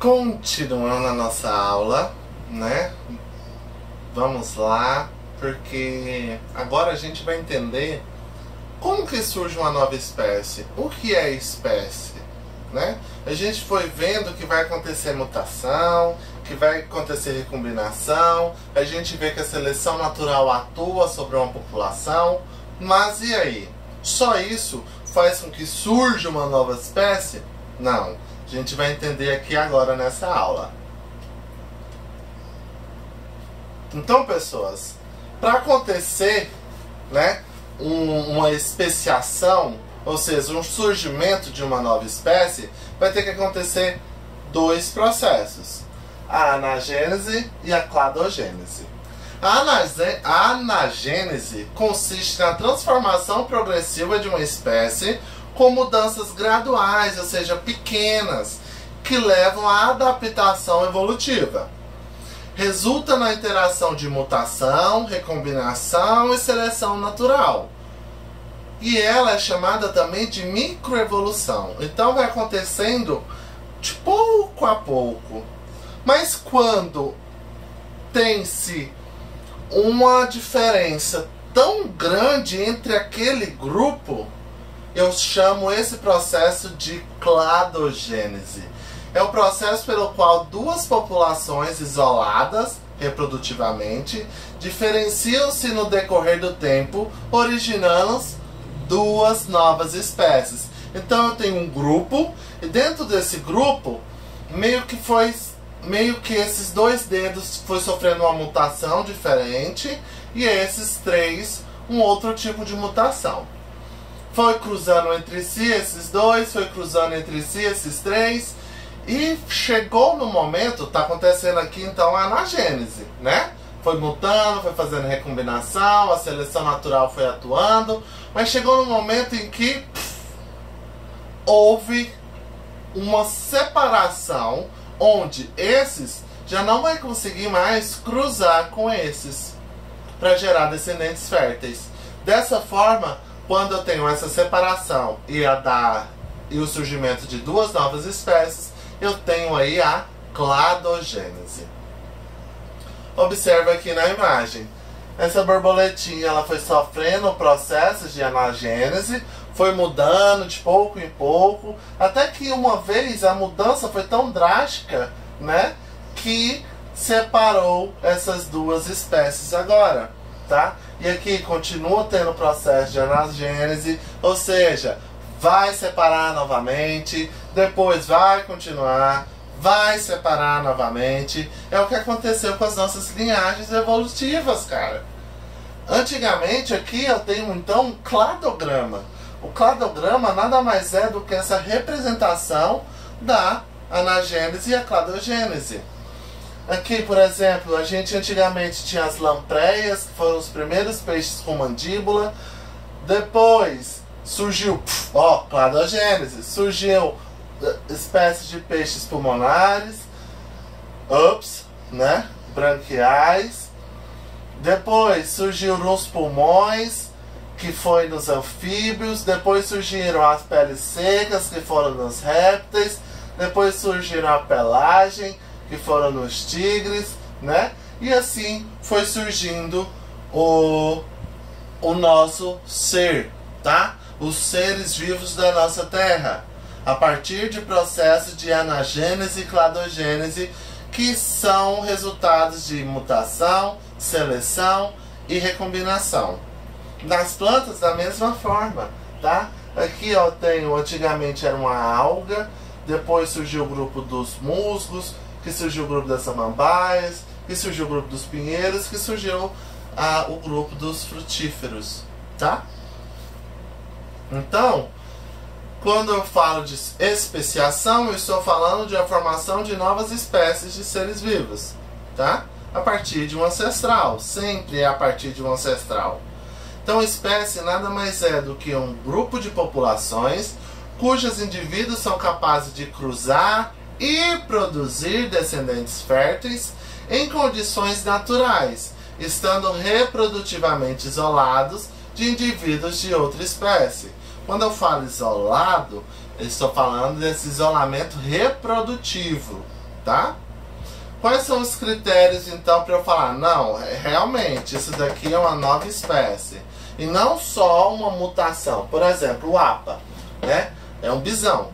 Continuando a nossa aula, né? Vamos lá, porque agora a gente vai entender como que surge uma nova espécie. O que é espécie, né? A gente foi vendo que vai acontecer mutação, que vai acontecer recombinação, a gente vê que a seleção natural atua sobre uma população, mas e aí? Só isso faz com que surja uma nova espécie? Não. A gente vai entender aqui agora nessa aula. Então, pessoas, para acontecer, né, uma especiação, ou seja, um surgimento de uma nova espécie, vai ter que acontecer dois processos: a anagênese e a cladogênese. A anagênese consiste na transformação progressiva de uma espécie com mudanças graduais, ou seja, pequenas, que levam à adaptação evolutiva. Resulta na interação de mutação, recombinação e seleção natural. E ela é chamada também de microevolução. Então vai acontecendo de pouco a pouco. Mas quando tem-se uma diferença tão grande entre aquele grupo, eu chamo esse processo de cladogênese. É o processo pelo qual duas populações isoladas reprodutivamente diferenciam-se no decorrer do tempo, originando duas novas espécies. Então eu tenho um grupo, e dentro desse grupo, meio que esses dois dedos foi sofrendo uma mutação diferente, e esses três um outro tipo de mutação. Foi cruzando entre si esses dois, foi cruzando entre si esses três, e chegou no momento, está acontecendo aqui então a anagênese, né? Foi mutando, foi fazendo recombinação, a seleção natural foi atuando, mas chegou no momento em que houve uma separação, onde esses já não vai conseguir mais cruzar com esses para gerar descendentes férteis. Dessa forma, quando eu tenho essa separação e o surgimento de duas novas espécies, eu tenho aí a cladogênese. Observa aqui na imagem. Essa borboletinha ela foi sofrendo o processo de anagênese, foi mudando de pouco em pouco, até que uma vez a mudança foi tão drástica, né, que separou essas duas espécies agora, tá? E aqui continua tendo o processo de anagênese, ou seja, vai separar novamente, depois vai continuar, vai separar novamente. É o que aconteceu com as nossas linhagens evolutivas, cara. Antigamente aqui eu tenho então um cladograma. O cladograma nada mais é do que essa representação da anagênese e a cladogênese. Aqui, por exemplo, a gente antigamente tinha as lampreias, que foram os primeiros peixes com mandíbula. Depois surgiu, cladogênese, surgiu espécies de peixes pulmonares, né, branquiais. Depois surgiu nos pulmões, que foi nos anfíbios. Depois surgiram as peles secas, que foram nos répteis. Depois surgiram a pelagem, que foram nos tigres, né? E assim foi surgindo o nosso ser, tá? Os seres vivos da nossa Terra, a partir de processos de anagênese e cladogênese, que são resultados de mutação, seleção e recombinação. Nas plantas, da mesma forma, tá? Aqui ó, antigamente era uma alga, depois surgiu o grupo dos musgos, que surgiu o grupo das samambaias, que surgiu o grupo dos pinheiros, que surgiu o grupo dos frutíferos, tá? Então, quando eu falo de especiação, eu estou falando de a formação de novas espécies de seres vivos, tá? A partir de um ancestral, sempre é a partir de um ancestral. Então, espécie nada mais é do que um grupo de populações cujos indivíduos são capazes de cruzar e produzir descendentes férteis em condições naturais, estando reprodutivamente isolados de indivíduos de outra espécie. Quando eu falo isolado, eu estou falando desse isolamento reprodutivo, tá? Quais são os critérios, então, para eu falar, não, realmente, isso daqui é uma nova espécie. E não só uma mutação. Por exemplo, o APA, né? É um bisão.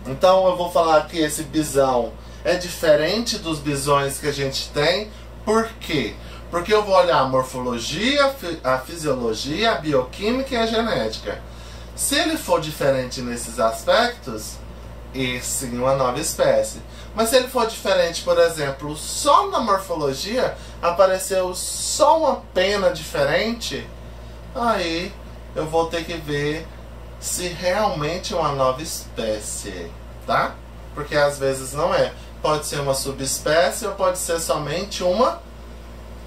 Então, eu vou falar que esse bisão é diferente dos bisões que a gente tem. Por quê? Porque eu vou olhar a morfologia, a fisiologia, a bioquímica e a genética. Se ele for diferente nesses aspectos, esse é uma nova espécie. Mas se ele for diferente, por exemplo, só na morfologia, apareceu só uma pena diferente, aí eu vou ter que ver se realmente é uma nova espécie, tá? Porque às vezes não é. Pode ser uma subespécie ou pode ser somente uma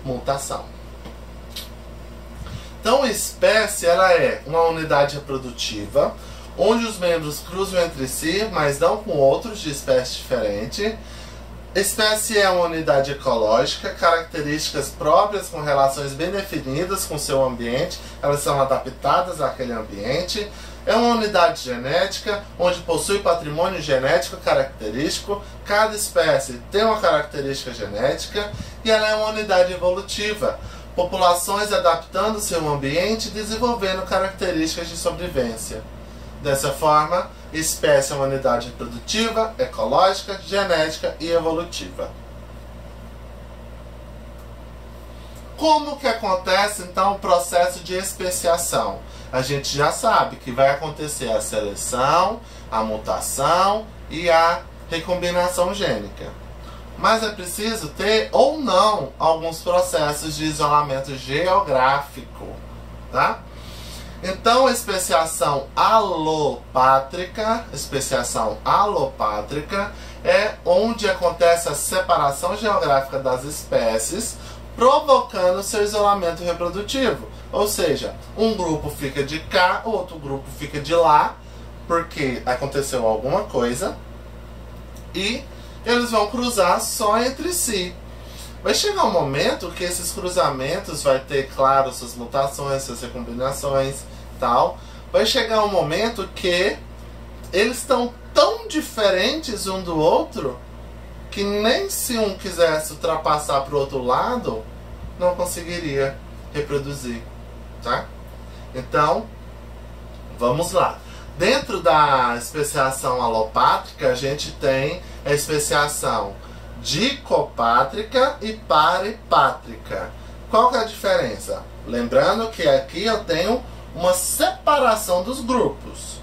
mutação. Então, espécie, ela é uma unidade reprodutiva onde os membros cruzam entre si, mas não com outros de espécie diferente. Espécie é uma unidade ecológica, características próprias com relações bem definidas com seu ambiente, elas são adaptadas àquele ambiente. É uma unidade genética, onde possui patrimônio genético característico. Cada espécie tem uma característica genética e ela é uma unidade evolutiva. Populações adaptando seu ambiente e desenvolvendo características de sobrevivência. Dessa forma, espécie é uma unidade reprodutiva, ecológica, genética e evolutiva. Como que acontece então o processo de especiação? A gente já sabe que vai acontecer a seleção, a mutação e a recombinação gênica. Mas é preciso ter ou não alguns processos de isolamento geográfico, tá? Então, a especiação alopátrica é onde acontece a separação geográfica das espécies, provocando seu isolamento reprodutivo. Ou seja, um grupo fica de cá, o outro grupo fica de lá, porque aconteceu alguma coisa, e eles vão cruzar só entre si. Vai chegar um momento que esses cruzamentos vai ter, claro, suas mutações, suas recombinações, tal. Vai chegar um momento que eles estão tão diferentes um do outro que nem se um quisesse ultrapassar para o outro lado, não conseguiria reproduzir, tá? Então, vamos lá. Dentro da especiação alopátrica, a gente tem a especiação dicopátrica e paripátrica. Qual que é a diferença? Lembrando que aqui eu tenho uma separação dos grupos.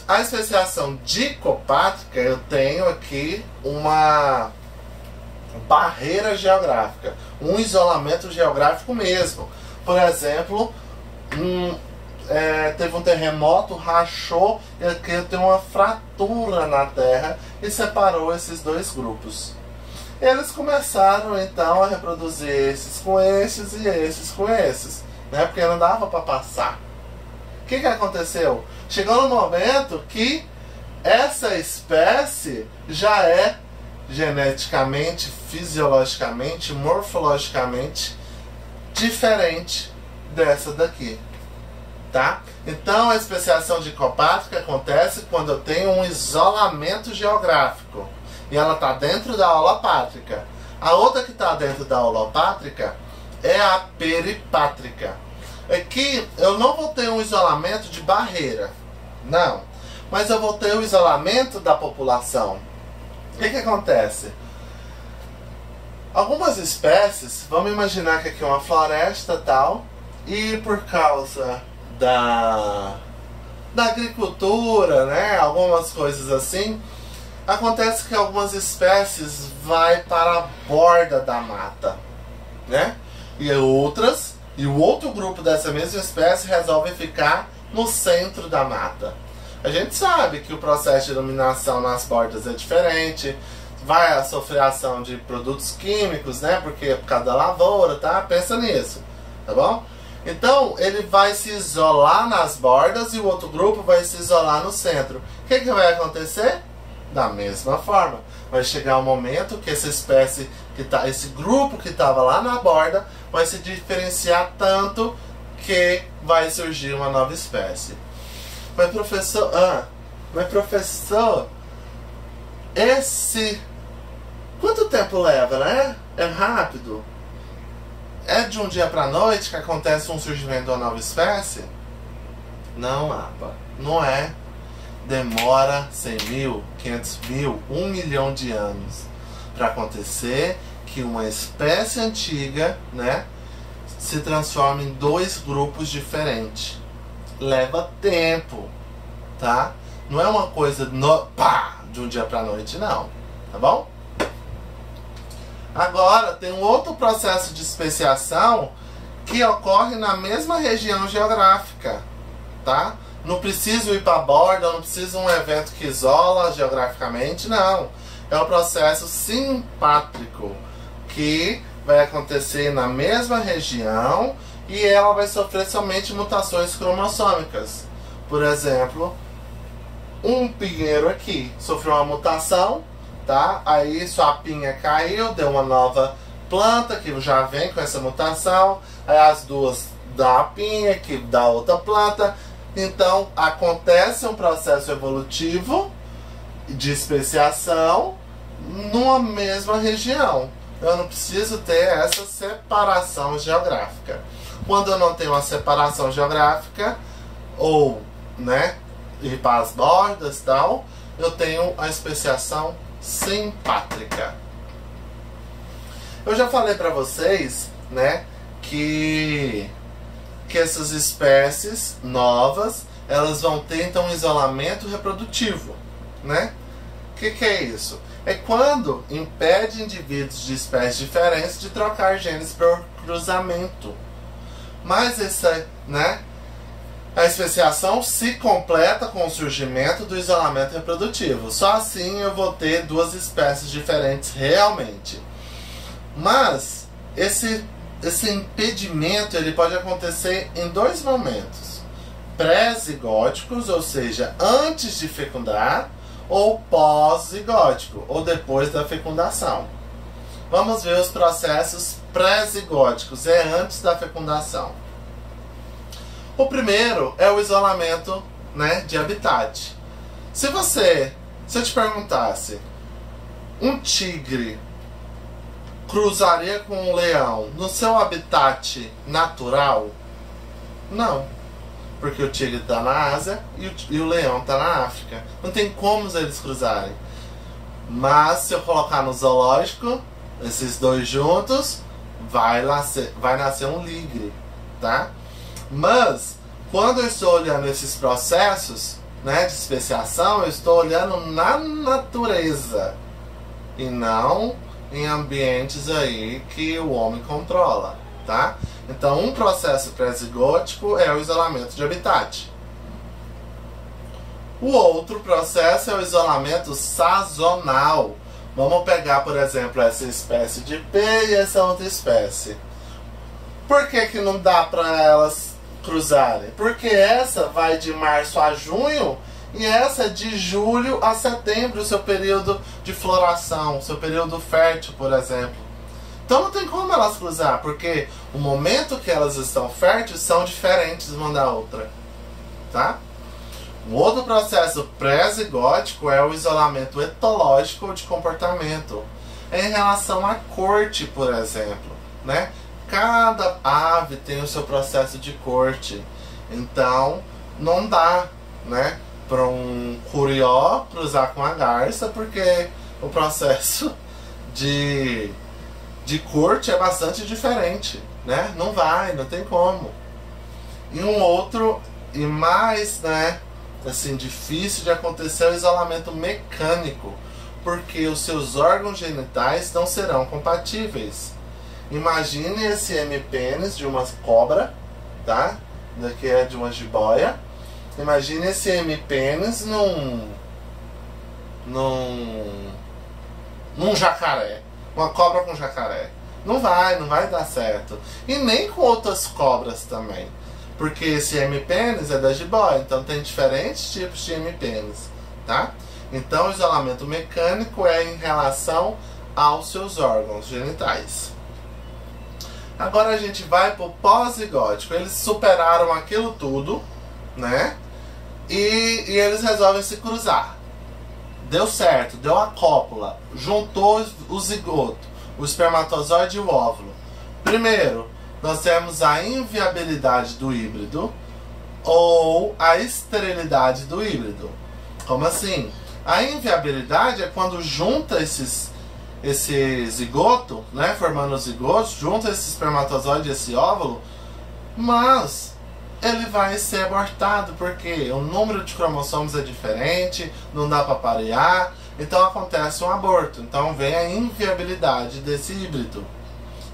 A especiação dicopátrica, eu tenho aqui uma barreira geográfica, um isolamento geográfico mesmo. Por exemplo, teve um terremoto, rachou, e aqui eu tenho uma fratura na terra e separou esses dois grupos. Eles começaram então a reproduzir esses com esses e esses com esses, né? Porque não dava para passar. O que aconteceu? Chegou no momento que essa espécie já é geneticamente, fisiologicamente, morfologicamente diferente dessa daqui, tá? Então a especiação dicopátrica acontece quando eu tenho um isolamento geográfico e ela está dentro da alopátrica. A outra que está dentro da alopátrica é a peripátrica. Aqui eu não vou ter um isolamento de barreira, não, mas eu vou ter o isolamento da população. O que acontece? Algumas espécies, vamos imaginar que aqui é uma floresta tal, e por causa da agricultura, né, algumas coisas assim, acontece que algumas espécies vai para a borda da mata, né? E o outro grupo dessa mesma espécie resolve ficar no centro da mata. A gente sabe que o processo de iluminação nas bordas é diferente, vai sofrer ação de produtos químicos, né? Porque é por causa da lavoura, tá? Pensa nisso, tá bom? Então, ele vai se isolar nas bordas e o outro grupo vai se isolar no centro. O que vai acontecer? Da mesma forma, vai chegar um momento que essa espécie, esse grupo que estava lá na borda, vai se diferenciar tanto que vai surgir uma nova espécie. Mas professor, Quanto tempo leva, né? É rápido? É de um dia pra noite que acontece um surgimento de uma nova espécie? Não, APA. Não é. Demora 100 mil, 500 mil, 1 milhão de anos para acontecer que uma espécie antiga, né, se transforma em dois grupos diferentes. Leva tempo, tá? Não é uma coisa de um dia para noite, não. Tá bom? Agora, tem um outro processo de especiação que ocorre na mesma região geográfica, tá? Não preciso ir para a borda, não precisa um evento que isola geograficamente, não. É um processo simpátrico que vai acontecer na mesma região e ela vai sofrer somente mutações cromossômicas. Por exemplo, um pinheiro aqui sofreu uma mutação, tá? Aí sua pinha caiu, deu uma nova planta que já vem com essa mutação. Aí as duas dá a pinha, que dá outra planta. Então acontece um processo evolutivo de especiação numa mesma região. Eu não preciso ter essa separação geográfica. Quando eu não tenho uma separação geográfica, ou, né, ir para as bordas e tal, eu tenho a especiação simpátrica. Eu já falei para vocês, né, que essas espécies novas, elas vão ter então um isolamento reprodutivo, né? O que é isso? É quando impede indivíduos de espécies diferentes de trocar genes por cruzamento. Mas essa, né, a especiação se completa com o surgimento do isolamento reprodutivo. Só assim eu vou ter duas espécies diferentes realmente. Mas esse impedimento ele pode acontecer em dois momentos: pré-zigóticos, ou seja, antes de fecundar, ou pós-zigótico, ou depois da fecundação. Vamos ver os processos pré-zigóticos, é antes da fecundação. O primeiro é o isolamento, né, de habitat. Se eu te perguntasse, um tigre cruzaria com um leão no seu habitat natural? Não. Porque o tigre está na Ásia e o leão está na África. Não tem como eles cruzarem. Mas se eu colocar no zoológico, esses dois juntos, vai nascer um ligre, tá? Mas, quando eu estou olhando esses processos, né, de especiação, eu estou olhando na natureza e não em ambientes aí que o homem controla, tá? Então, um processo pré-zigótico é o isolamento de habitat. O outro processo é o isolamento sazonal. Vamos pegar, por exemplo, essa espécie de P e essa outra espécie. Por que não dá para elas cruzarem? Porque essa vai de março a junho e essa é de julho a setembro, o seu período de floração, seu período fértil, por exemplo. Então não tem como elas cruzar, porque o momento que elas estão férteis são diferentes uma da outra, tá? Um outro processo pré-zigótico é o isolamento etológico de comportamento. Em relação à corte, por exemplo, né? Cada ave tem o seu processo de corte. Então, não dá, né, para um curió cruzar com a garça, porque o processo de corte é bastante diferente, né? Não tem como. E um outro, e mais, né, assim, difícil de acontecer, é o isolamento mecânico, porque os seus órgãos genitais não serão compatíveis. Imagine esse M-pênis de uma cobra, tá? Daqui é de uma jiboia. Imagine esse M-pênis num jacaré. Uma cobra com jacaré. Não vai dar certo. E nem com outras cobras também. Porque esse M-pênis é da jiboia, então tem diferentes tipos de M-pênis, tá? Então o isolamento mecânico é em relação aos seus órgãos genitais. Agora a gente vai pro pós-zigótico. Eles superaram aquilo tudo, né? E eles resolvem se cruzar. deu certo, deu a cópula, juntou o zigoto, o espermatozoide e o óvulo. Primeiro, nós temos a inviabilidade do híbrido ou a esterilidade do híbrido. Como assim? A inviabilidade é quando junta esse zigoto, né, formando o zigoto, junta esse espermatozoide e esse óvulo, mas ele vai ser abortado porque o número de cromossomos é diferente, não dá para parear, então acontece um aborto. Então vem a inviabilidade desse híbrido.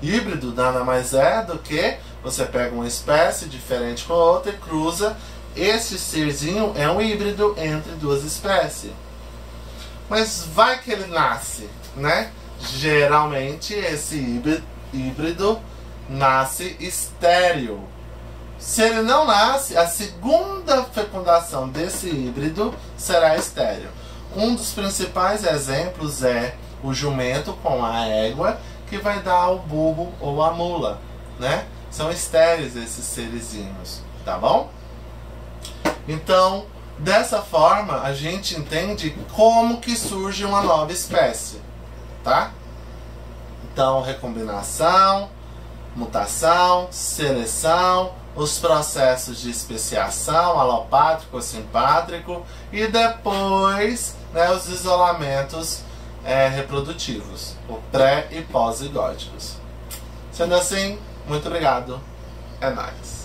Híbrido nada mais é do que você pega uma espécie diferente com outra e cruza. Esse serzinho é um híbrido entre duas espécies. Mas vai que ele nasce, né? Geralmente esse híbrido nasce estéril. Se ele não nasce, a segunda fecundação desse híbrido será estéril. Um dos principais exemplos é o jumento com a égua, que vai dar o burro ou a mula, né? São estéreis esses serizinhos, tá bom? Então, dessa forma, a gente entende como que surge uma nova espécie, tá? Então, recombinação, mutação, seleção, os processos de especiação, alopátrico, simpátrico, e depois, né, os isolamentos reprodutivos, o pré e pós-zigóticos. Sendo assim, muito obrigado, é nóis.